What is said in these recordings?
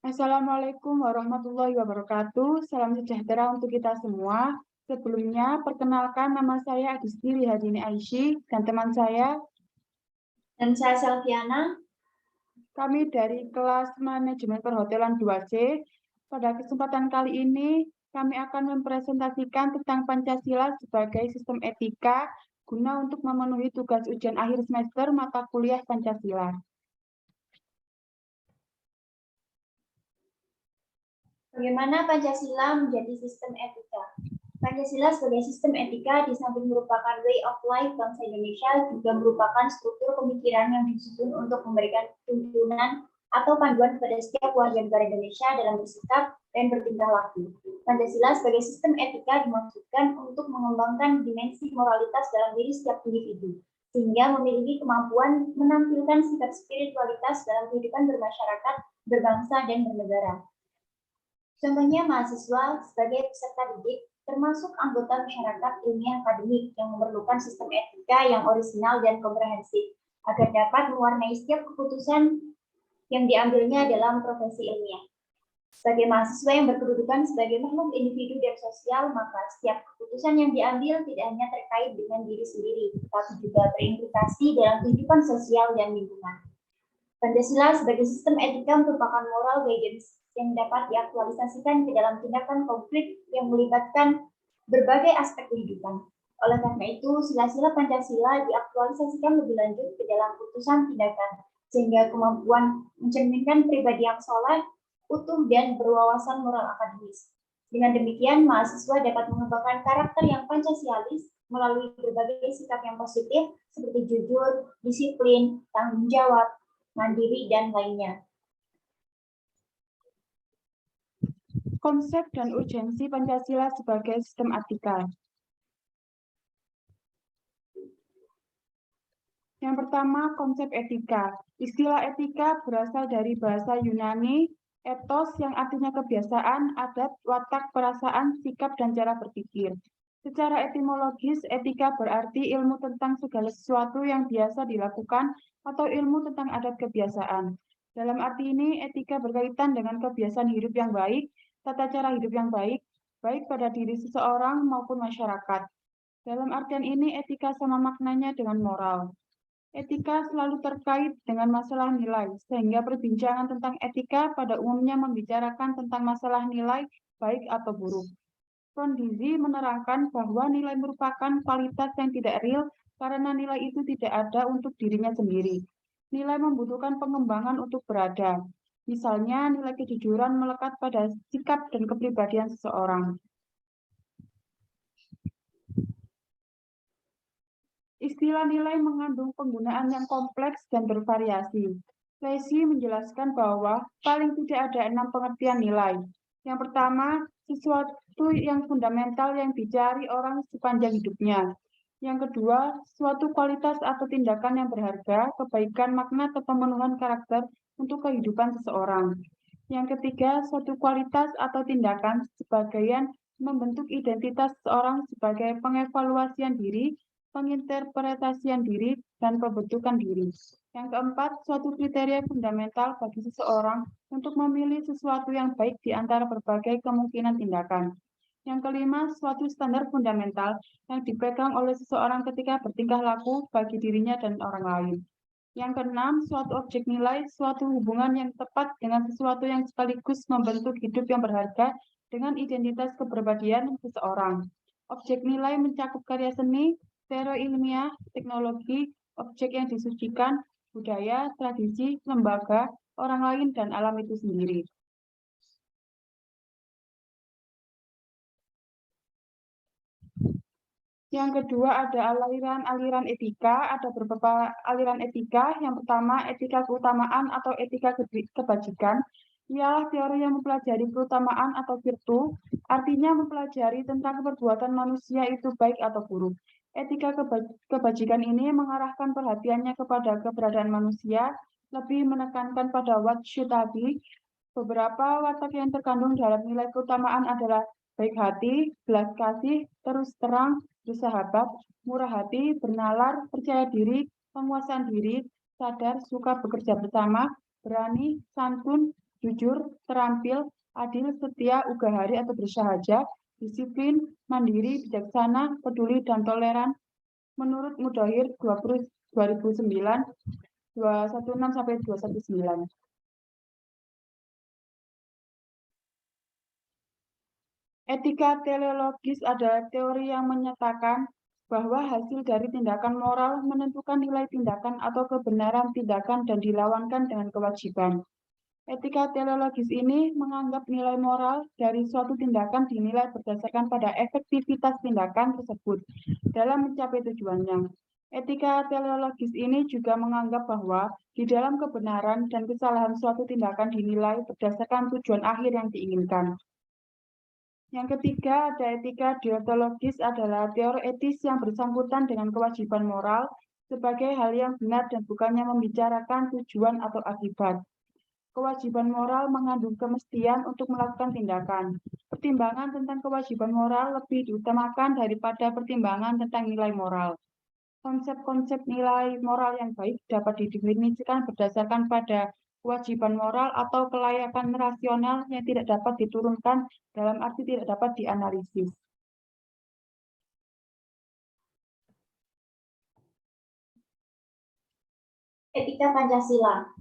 Assalamualaikum warahmatullahi wabarakatuh. Salam sejahtera untuk kita semua. Sebelumnya, perkenalkan nama saya Agusti Lihadini Aisyah dan teman saya. Dan saya Selviana. Kami dari kelas Manajemen Perhotelan 2C. Pada kesempatan kali ini, kami akan mempresentasikan tentang Pancasila sebagai sistem etika guna untuk memenuhi tugas ujian akhir semester mata kuliah Pancasila. Bagaimana Pancasila menjadi sistem etika? Pancasila sebagai sistem etika di samping merupakan way of life bangsa Indonesia juga merupakan struktur pemikiran yang disusun untuk memberikan tuntunan atau panduan kepada setiap warga negara Indonesia dalam bersikap dan bertingkah laku. Pancasila sebagai sistem etika dimaksudkan untuk mengembangkan dimensi moralitas dalam diri setiap individu, sehingga memiliki kemampuan menampilkan sifat spiritualitas dalam kehidupan bermasyarakat, berbangsa, dan bernegara. Contohnya mahasiswa sebagai peserta didik, termasuk anggota masyarakat ilmiah akademik yang memerlukan sistem etika yang orisinal dan komprehensif, agar dapat mewarnai setiap keputusan yang diambilnya dalam profesi ilmiah. Sebagai mahasiswa yang berkedudukan sebagai makhluk individu dan sosial, maka setiap keputusan yang diambil tidak hanya terkait dengan diri sendiri, tetapi juga berimplikasi dalam kehidupan sosial dan lingkungan. Pancasila sebagai sistem etika merupakan moral guidance yang dapat diaktualisasikan ke dalam tindakan konkret yang melibatkan berbagai aspek kehidupan. Oleh karena itu, sila-sila Pancasila diaktualisasikan lebih lanjut ke dalam putusan tindakan, sehingga kemampuan mencerminkan pribadi yang soleh, utuh, dan berwawasan moral akademis. Dengan demikian, mahasiswa dapat mengembangkan karakter yang Pancasialis melalui berbagai sikap yang positif, seperti jujur, disiplin, tanggung jawab, mandiri, dan lainnya. Konsep dan urgensi Pancasila sebagai sistem etika. Yang pertama, konsep etika. Istilah etika berasal dari bahasa Yunani, etos yang artinya kebiasaan, adat, watak, perasaan, sikap, dan cara berpikir. Secara etimologis, etika berarti ilmu tentang segala sesuatu yang biasa dilakukan atau ilmu tentang adat kebiasaan. Dalam arti ini, etika berkaitan dengan kebiasaan hidup yang baik, tata cara hidup yang baik, baik pada diri seseorang maupun masyarakat. Dalam artian ini, etika sama maknanya dengan moral. Etika selalu terkait dengan masalah nilai, sehingga perbincangan tentang etika pada umumnya membicarakan tentang masalah nilai baik atau buruk. Kondisi menerangkan bahwa nilai merupakan kualitas yang tidak real karena nilai itu tidak ada untuk dirinya sendiri. Nilai membutuhkan pengembangan untuk berada. Misalnya, nilai kejujuran melekat pada sikap dan kepribadian seseorang. Istilah nilai mengandung penggunaan yang kompleks dan bervariasi. Lacey menjelaskan bahwa paling tidak ada 6 pengertian nilai. Yang pertama, sesuatu yang fundamental yang dicari orang sepanjang hidupnya. Yang kedua, suatu kualitas atau tindakan yang berharga, kebaikan, makna, atau pemenuhan karakter untuk kehidupan seseorang. Yang ketiga, suatu kualitas atau tindakan sebagian membentuk identitas seseorang sebagai pengevaluasian diri, penginterpretasian diri, dan pembentukan diri. Yang keempat, suatu kriteria fundamental bagi seseorang untuk memilih sesuatu yang baik di antara berbagai kemungkinan tindakan. Yang kelima, suatu standar fundamental yang dipegang oleh seseorang ketika bertingkah laku bagi dirinya dan orang lain. Yang keenam, suatu objek nilai, suatu hubungan yang tepat dengan sesuatu yang sekaligus membentuk hidup yang berharga dengan identitas kepribadian seseorang. Objek nilai mencakup karya seni, teori ilmiah, teknologi, objek yang disucikan, budaya, tradisi, lembaga, orang lain, dan alam itu sendiri. Yang kedua ada aliran etika, ada beberapa aliran etika. Yang pertama, etika keutamaan atau etika kebajikan, ialah teori yang mempelajari keutamaan atau virtu, artinya mempelajari tentang perbuatan manusia itu baik atau buruk. Etika kebajikan ini mengarahkan perhatiannya kepada keberadaan manusia, lebih menekankan pada what should be. Beberapa watak yang terkandung dalam nilai keutamaan adalah baik hati, belas kasih, terus terang, bersahabat, murah hati, bernalar, percaya diri, penguasaan diri, sadar, suka bekerja bersama, berani, santun, jujur, terampil, adil, setia, ugahari atau bersahaja, disiplin, mandiri, bijaksana, peduli, dan toleran. Menurut Mudahir 2009, 216 sampai 219. Etika teleologis adalah teori yang menyatakan bahwa hasil dari tindakan moral menentukan nilai tindakan atau kebenaran tindakan dan dilawankan dengan kewajiban. Etika teleologis ini menganggap nilai moral dari suatu tindakan dinilai berdasarkan pada efektivitas tindakan tersebut dalam mencapai tujuannya. Etika teleologis ini juga menganggap bahwa di dalam kebenaran dan kesalahan suatu tindakan dinilai berdasarkan tujuan akhir yang diinginkan. Yang ketiga, ada etika deontologis adalah teori etis yang bersangkutan dengan kewajiban moral sebagai hal yang benar dan bukannya membicarakan tujuan atau akibat. Kewajiban moral mengandung kemestian untuk melakukan tindakan. Pertimbangan tentang kewajiban moral lebih diutamakan daripada pertimbangan tentang nilai moral. Konsep-konsep nilai moral yang baik dapat didefinisikan berdasarkan pada kewajiban moral atau kelayakan rasional yang tidak dapat diturunkan dalam arti tidak dapat dianalisis. Etika Pancasila.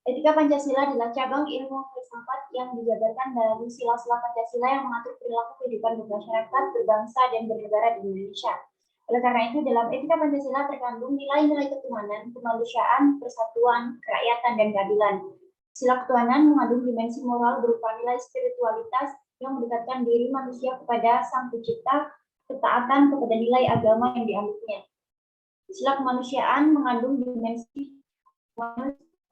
Etika Pancasila adalah cabang ilmu filsafat yang dijabarkan dari sila-sila Pancasila yang mengatur perilaku kehidupan bermasyarakat, berbangsa, dan bernegara di Indonesia. Oleh karena itu, dalam etika Pancasila terkandung nilai-nilai ketuhanan, kemanusiaan, persatuan, kerakyatan, dan keadilan. Sila ketuhanan mengandung dimensi moral berupa nilai spiritualitas yang mendekatkan diri manusia kepada Sang Pencipta, ketaatan kepada nilai agama yang dianutnya. Sila kemanusiaan mengandung dimensi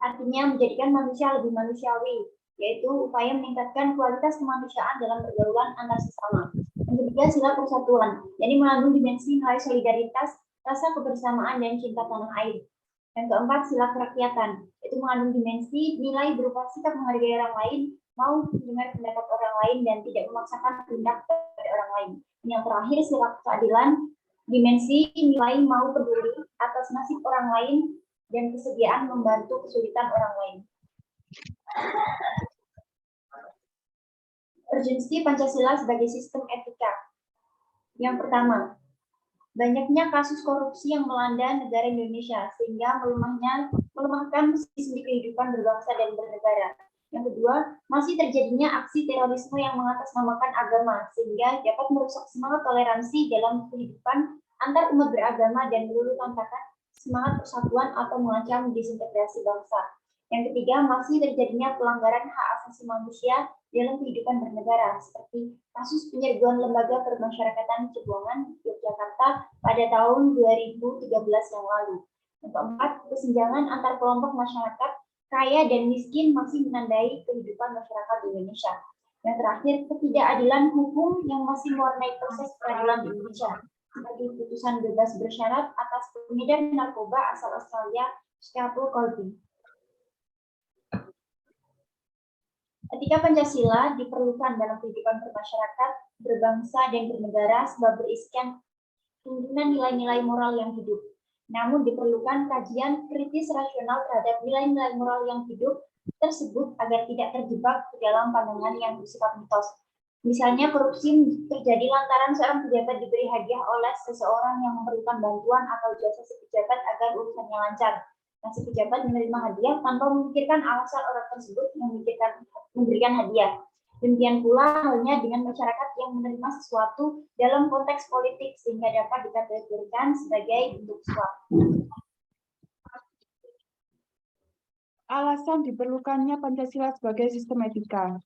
artinya menjadikan manusia lebih manusiawi, yaitu upaya meningkatkan kualitas kemanusiaan dalam pergaulan antar sesama. Yang ketiga, sila persatuan, jadi mengandung dimensi nilai solidaritas, rasa kebersamaan, dan cinta tanah air. Yang keempat, sila kerakyatan, itu mengandung dimensi nilai berupa sikap menghargai orang lain, mau mendengar pendapat orang lain, dan tidak memaksakan tindak pada orang lain. Yang terakhir, sila keadilan, dimensi nilai mau peduli atas nasib orang lain, dan kesediaan membantu kesulitan orang lain. Urgensi Pancasila sebagai sistem etika. Yang pertama, banyaknya kasus korupsi yang melanda negara Indonesia sehingga melemahkan sistem kehidupan berbangsa dan bernegara. Yang kedua, masih terjadinya aksi terorisme yang mengatasnamakan agama sehingga dapat merusak semangat toleransi dalam kehidupan antar umat beragama dan meluluhlantarkan semangat persatuan atau mengancam disintegrasi bangsa. Yang ketiga, masih terjadinya pelanggaran hak asasi manusia dalam kehidupan bernegara, seperti kasus penyerbuan lembaga permasyarakatan Cebuangan, Yogyakarta pada tahun 2013 yang lalu. Yang keempat, kesenjangan antar kelompok masyarakat kaya dan miskin masih menandai kehidupan masyarakat di Indonesia. Yang terakhir, ketidakadilan hukum yang masih mewarnai proses peradilan di Indonesia, seperti putusan bebas bersyarat atas pengedar narkoba asal Australia, Scapo Colby. Etika Pancasila diperlukan dalam kehidupan bermasyarakat, berbangsa, dan bernegara sebab berisikan tuntunan nilai-nilai moral yang hidup. Namun diperlukan kajian kritis rasional terhadap nilai-nilai moral yang hidup tersebut agar tidak terjebak ke dalam pandangan yang bersifat mitos. Misalnya korupsi terjadi lantaran seorang pejabat diberi hadiah oleh seseorang yang memerlukan bantuan atau jasa si pejabat agar urusannya lancar. Nah, si pejabat menerima hadiah tanpa memikirkan alasan orang tersebut memberikan hadiah. Demikian pula halnya dengan masyarakat yang menerima sesuatu dalam konteks politik sehingga dapat dikategorikan sebagai bentuk suap. Alasan diperlukannya Pancasila sebagai sistem etika.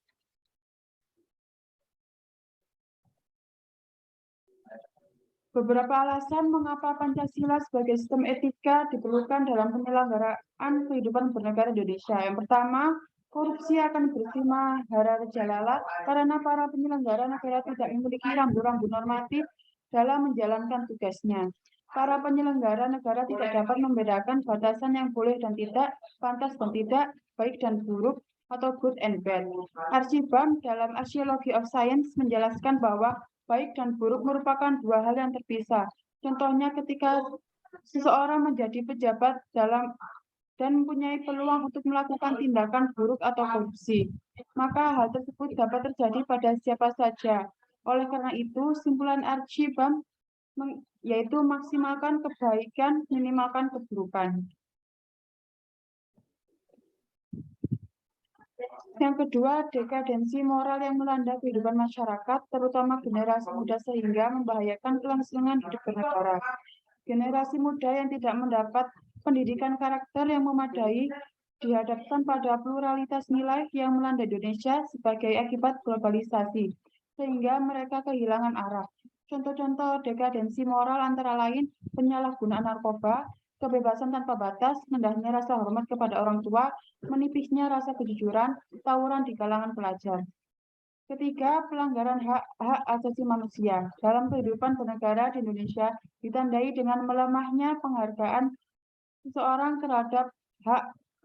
Beberapa alasan mengapa Pancasila sebagai sistem etika diperlukan dalam penyelenggaraan kehidupan bernegara Indonesia. Yang pertama, korupsi akan bersima hara jalala karena para penyelenggara negara tidak memiliki rambu-rambu normatif dalam menjalankan tugasnya. Para penyelenggara negara tidak dapat membedakan batasan yang boleh dan tidak, pantas dan tidak, baik dan buruk, atau good and bad. Archibald dalam Archaeology of Science menjelaskan bahwa baik dan buruk merupakan dua hal yang terpisah. Contohnya ketika seseorang menjadi pejabat dalam dan mempunyai peluang untuk melakukan tindakan buruk atau korupsi. Maka hal tersebut dapat terjadi pada siapa saja. Oleh karena itu, simpulan Archibald yaitu maksimalkan kebaikan, minimalkan keburukan. Yang kedua, dekadensi moral yang melanda kehidupan masyarakat, terutama generasi muda sehingga membahayakan kelangsungan hidup bernegara. Generasi muda yang tidak mendapat pendidikan karakter yang memadai dihadapkan pada pluralitas nilai yang melanda Indonesia sebagai akibat globalisasi, sehingga mereka kehilangan arah. Contoh-contoh dekadensi moral antara lain penyalahgunaan narkoba, kebebasan tanpa batas, rendahnya rasa hormat kepada orang tua, menipisnya rasa kejujuran, tawuran di kalangan pelajar. Ketiga, pelanggaran hak asasi manusia dalam kehidupan bernegara di Indonesia ditandai dengan melemahnya penghargaan seseorang terhadap hak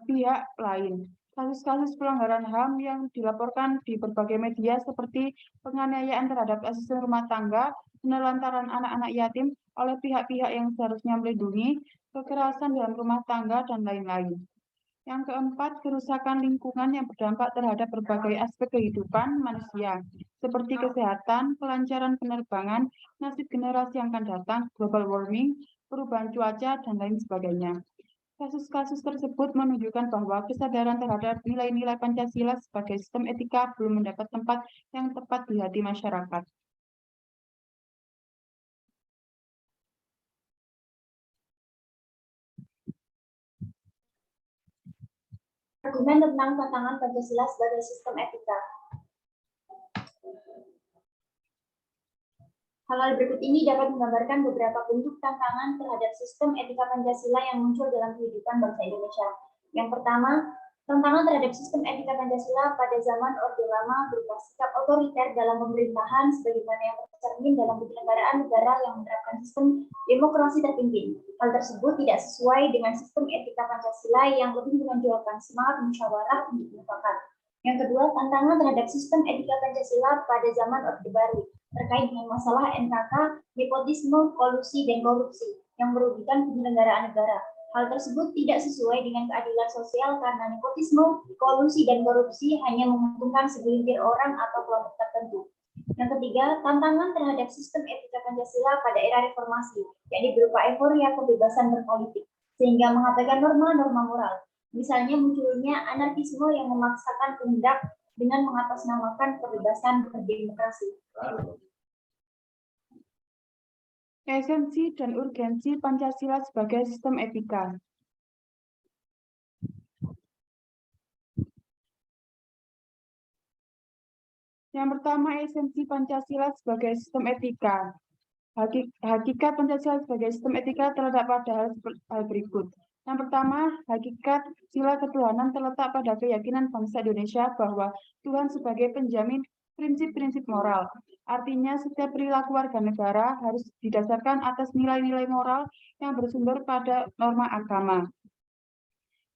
pihak lain. Kasus-kasus pelanggaran HAM yang dilaporkan di berbagai media seperti penganiayaan terhadap asisten rumah tangga, penelantaran anak-anak yatim oleh pihak-pihak yang seharusnya melindungi, kekerasan dalam rumah tangga, dan lain-lain. Yang keempat, kerusakan lingkungan yang berdampak terhadap berbagai aspek kehidupan manusia, seperti kesehatan, kelancaran penerbangan, nasib generasi yang akan datang, global warming, perubahan cuaca, dan lain sebagainya. Kasus-kasus tersebut menunjukkan bahwa kesadaran terhadap nilai-nilai Pancasila sebagai sistem etika belum mendapat tempat yang tepat di hati masyarakat. Argumen tentang tantangan Pancasila sebagai sistem etika. Hal-hal berikut ini dapat menggambarkan beberapa bentuk tantangan terhadap sistem etika Pancasila yang muncul dalam kehidupan bangsa Indonesia. Yang pertama, tantangan terhadap sistem etika Pancasila pada zaman Orde Lama berupa sikap otoriter dalam pemerintahan sebagaimana yang tercermin dalam penyelenggaraan negara yang menerapkan sistem demokrasi terpimpin. Hal tersebut tidak sesuai dengan sistem etika Pancasila yang lebih menonjolkan semangat musyawarah untuk mufakat. Yang kedua, tantangan terhadap sistem etika Pancasila pada zaman Orde Baru terkait dengan masalah NKK, nepotisme, kolusi, dan korupsi yang merugikan penyelenggaraan negara. Hal tersebut tidak sesuai dengan keadilan sosial karena nepotisme, kolusi, dan korupsi hanya menguntungkan segelintir orang atau kelompok tertentu. Yang ketiga, tantangan terhadap sistem etika Pancasila pada era reformasi, yakni berupa euforia kebebasan berpolitik, sehingga mengabaikan norma-norma moral. Misalnya munculnya anarkisme yang memaksakan kehendak dengan mengatasnamakan kebebasan berdemokrasi. Esensi dan urgensi Pancasila sebagai sistem etika. Yang pertama, esensi Pancasila sebagai sistem etika. Hakikat Pancasila sebagai sistem etika terletak pada hal berikut. Yang pertama, hakikat sila ketuhanan terletak pada keyakinan bangsa Indonesia bahwa Tuhan sebagai penjamin prinsip-prinsip moral. Artinya, setiap perilaku warga negara harus didasarkan atas nilai-nilai moral yang bersumber pada norma agama.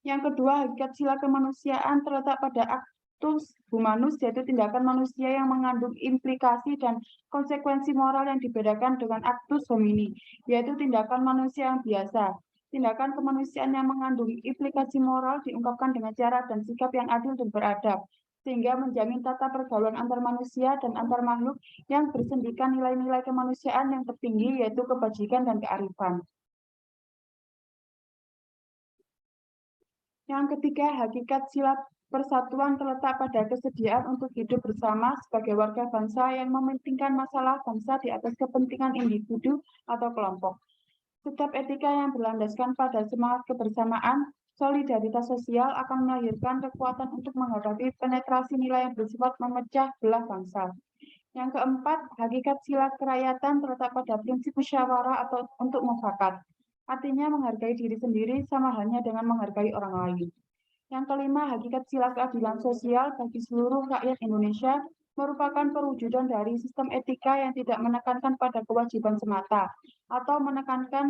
Yang kedua, hakikat sila kemanusiaan terletak pada actus humanus, yaitu tindakan manusia yang mengandung implikasi dan konsekuensi moral yang dibedakan dengan actus homini, yaitu tindakan manusia yang biasa. Tindakan kemanusiaan yang mengandung implikasi moral diungkapkan dengan cara dan sikap yang adil dan beradab, sehingga menjamin tata pergaulan antar manusia dan antar makhluk yang bersendikan nilai-nilai kemanusiaan yang tertinggi, yaitu kebajikan dan kearifan. Yang ketiga, hakikat sila persatuan terletak pada kesediaan untuk hidup bersama sebagai warga bangsa yang mementingkan masalah bangsa di atas kepentingan individu atau kelompok. Setiap etika yang berlandaskan pada semangat kebersamaan, solidaritas sosial akan melahirkan kekuatan untuk menghadapi penetrasi nilai yang bersifat memecah belah bangsa. Yang keempat, hakikat sila kerakyatan terletak pada prinsip musyawarah atau untuk mufakat. Artinya menghargai diri sendiri sama halnya dengan menghargai orang lain. Yang kelima, hakikat sila keadilan sosial bagi seluruh rakyat Indonesia merupakan perwujudan dari sistem etika yang tidak menekankan pada kewajiban semata atau menekankan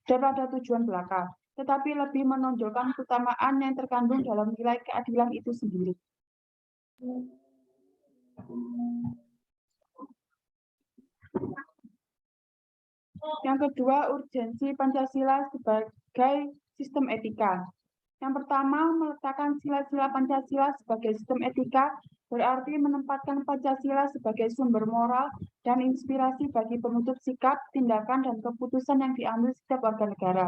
pada tujuan belaka, tetapi lebih menonjolkan keutamaan yang terkandung dalam nilai keadilan itu sendiri. Yang kedua, urgensi Pancasila sebagai sistem etika. Yang pertama, meletakkan sila-sila Pancasila sebagai sistem etika, berarti menempatkan Pancasila sebagai sumber moral dan inspirasi bagi penutup sikap, tindakan, dan keputusan yang diambil setiap warga negara.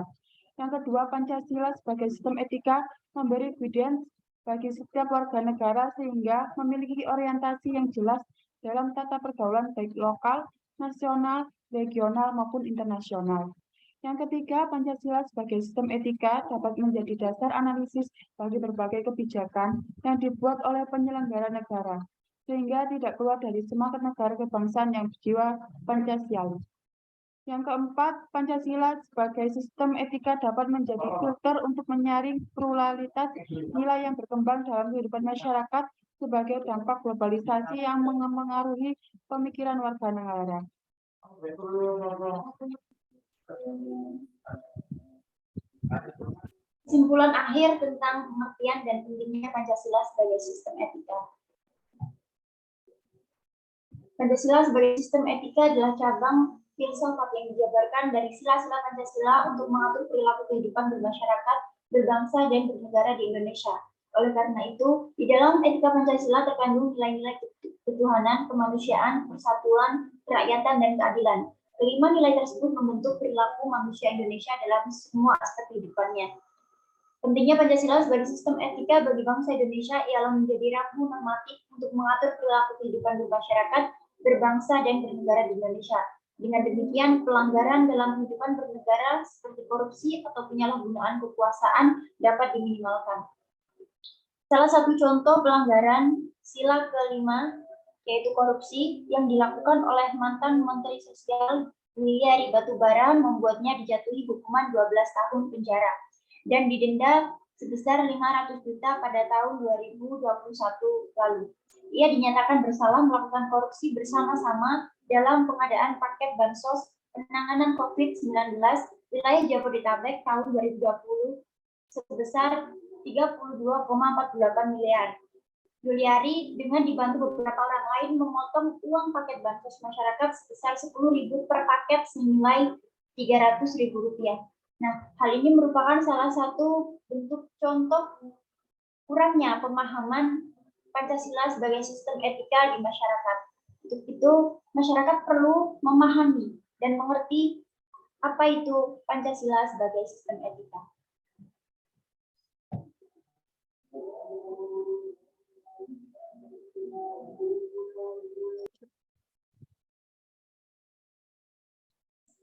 Yang kedua, Pancasila sebagai sistem etika memberi guidance bagi setiap warga negara sehingga memiliki orientasi yang jelas dalam tata pergaulan baik lokal, nasional, regional, maupun internasional. Yang ketiga, Pancasila sebagai sistem etika dapat menjadi dasar analisis bagi berbagai kebijakan yang dibuat oleh penyelenggara negara, sehingga tidak keluar dari semangat negara kebangsaan yang berjiwa Pancasialis. Yang keempat, Pancasila sebagai sistem etika dapat menjadi filter untuk menyaring pluralitas nilai yang berkembang dalam kehidupan masyarakat sebagai dampak globalisasi yang mengaruhi pemikiran warga negara. Kesimpulan akhir tentang pengertian dan pentingnya Pancasila sebagai sistem etika. Pancasila sebagai sistem etika adalah cabang filsafat yang dijabarkan dari sila-sila Pancasila untuk mengatur perilaku kehidupan bermasyarakat, berbangsa, dan bernegara di Indonesia. Oleh karena itu, di dalam etika Pancasila terkandung nilai-nilai ketuhanan, kemanusiaan, persatuan, kerakyatan, dan keadilan. Kelima nilai tersebut membentuk perilaku manusia Indonesia dalam semua aspek kehidupannya. Pentingnya Pancasila sebagai sistem etika bagi bangsa Indonesia ialah menjadi rambu normatif untuk mengatur perilaku kehidupan bermasyarakat, berbangsa, dan bernegara di Indonesia. Dengan demikian, pelanggaran dalam kehidupan bernegara seperti korupsi atau penyalahgunaan kekuasaan dapat diminimalkan. Salah satu contoh pelanggaran sila kelima, yaitu korupsi, yang dilakukan oleh mantan Menteri Sosial Yuliari Batubara membuatnya dijatuhi hukuman 12 tahun penjara dan didenda sebesar 500 juta pada tahun 2021 lalu. Ia dinyatakan bersalah melakukan korupsi bersama-sama dalam pengadaan paket bansos penanganan COVID-19 wilayah Jabodetabek tahun 2020 sebesar 32,48 miliar. Yuliari dengan dibantu beberapa orang lain memotong uang paket bansos masyarakat sebesar 10.000 per paket senilai Rp300.000. Nah, hal ini merupakan salah satu bentuk contoh kurangnya pemahaman Pancasila sebagai sistem etika di masyarakat. Untuk itu, masyarakat perlu memahami dan mengerti apa itu Pancasila sebagai sistem etika.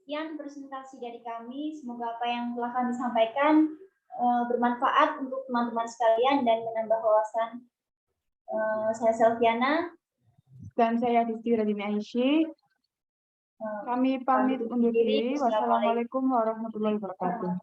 Sekian presentasi dari kami. Semoga apa yang telah kami sampaikan bermanfaat untuk teman-teman sekalian dan menambah wawasan. Saya Selviana. Dan saya Disti Radini Aisyah. Kami pamit undur diri. Wassalamualaikum warahmatullahi wabarakatuh.